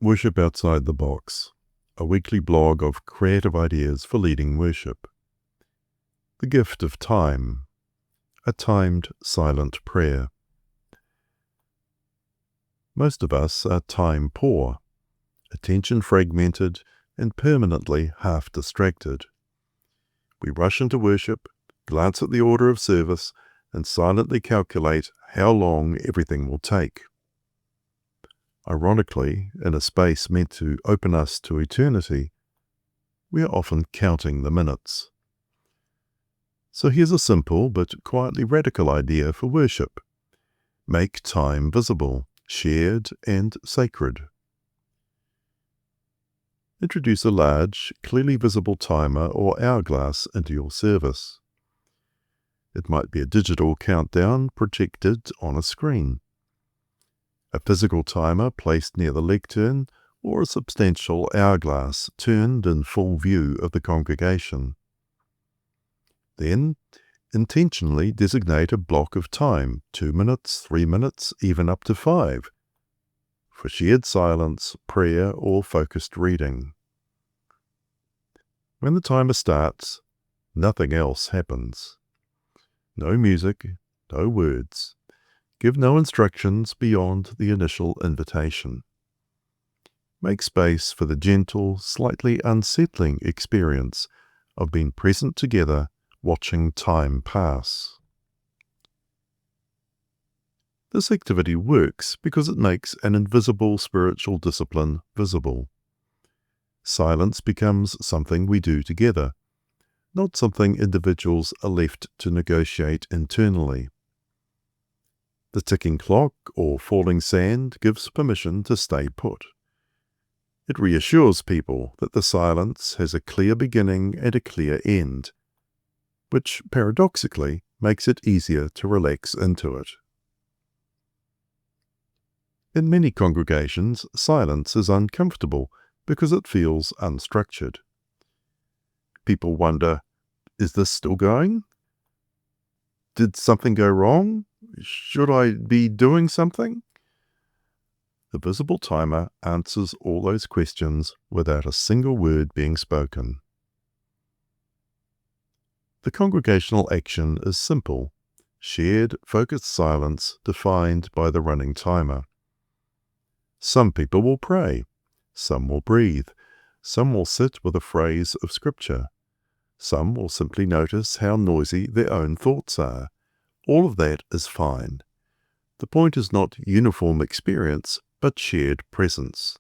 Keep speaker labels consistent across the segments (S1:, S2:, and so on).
S1: Worship Outside the Box, a weekly blog of creative ideas for leading worship. The gift of time, a timed silent prayer. Most of us are time poor, attention fragmented, and permanently half distracted. We rush into worship, glance at the order of service, and silently calculate how long everything will take. Ironically, in a space meant to open us to eternity, we are often counting the minutes. So here's a simple but quietly radical idea for worship. Make time visible, shared, and sacred. Introduce a large, clearly visible timer or hourglass into your service. It might be a digital countdown projected on a screen, a physical timer placed near the lectern, or a substantial hourglass turned in full view of the congregation. Then, intentionally designate a block of time, 2 minutes, 3 minutes, even up to 5, for shared silence, prayer, or focused reading. When the timer starts, nothing else happens. No music, no words. Give no instructions beyond the initial invitation. Make space for the gentle, slightly unsettling experience of being present together, watching time pass. This activity works because it makes an invisible spiritual discipline visible. Silence becomes something we do together, not something individuals are left to negotiate internally. The ticking clock or falling sand gives permission to stay put. It reassures people that the silence has a clear beginning and a clear end, which paradoxically makes it easier to relax into it. In many congregations, silence is uncomfortable because it feels unstructured. People wonder, is this still going? Did something go wrong? Should I be doing something? The visible timer answers all those questions without a single word being spoken. The congregational action is simple, shared, focused silence defined by the running timer. Some people will pray, some will breathe, some will sit with a phrase of scripture, some will simply notice how noisy their own thoughts are. All of that is fine. The point is not uniform experience, but shared presence.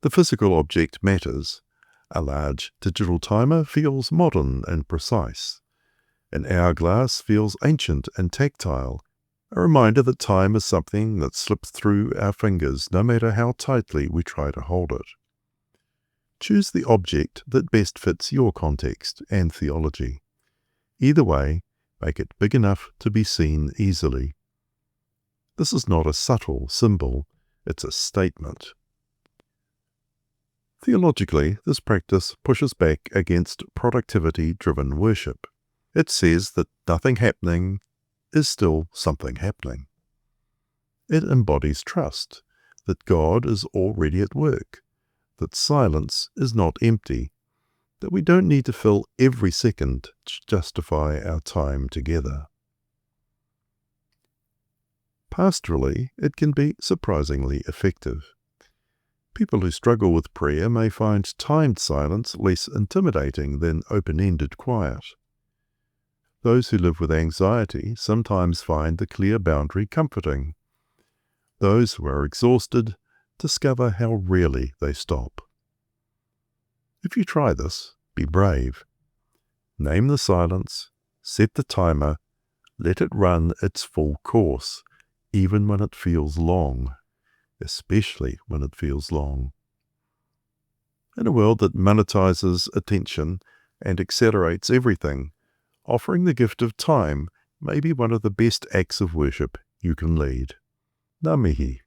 S1: The physical object matters. A large digital timer feels modern and precise. An hourglass feels ancient and tactile, a reminder that time is something that slips through our fingers no matter how tightly we try to hold it. Choose the object that best fits your context and theology. Either way, make it big enough to be seen easily. This is not a subtle symbol, it's a statement. Theologically, this practice pushes back against productivity-driven worship. It says that nothing happening is still something happening. It embodies trust, that God is already at work, that silence is not empty, that we don't need to fill every second to justify our time together. Pastorally, it can be surprisingly effective. People who struggle with prayer may find timed silence less intimidating than open-ended quiet. Those who live with anxiety sometimes find the clear boundary comforting. Those who are exhausted discover how rarely they stop. If you try this, be brave. Name the silence, set the timer, let it run its full course, even when it feels long, especially when it feels long. In a world that monetizes attention and accelerates everything, offering the gift of time may be one of the best acts of worship you can lead. Ngā mihi.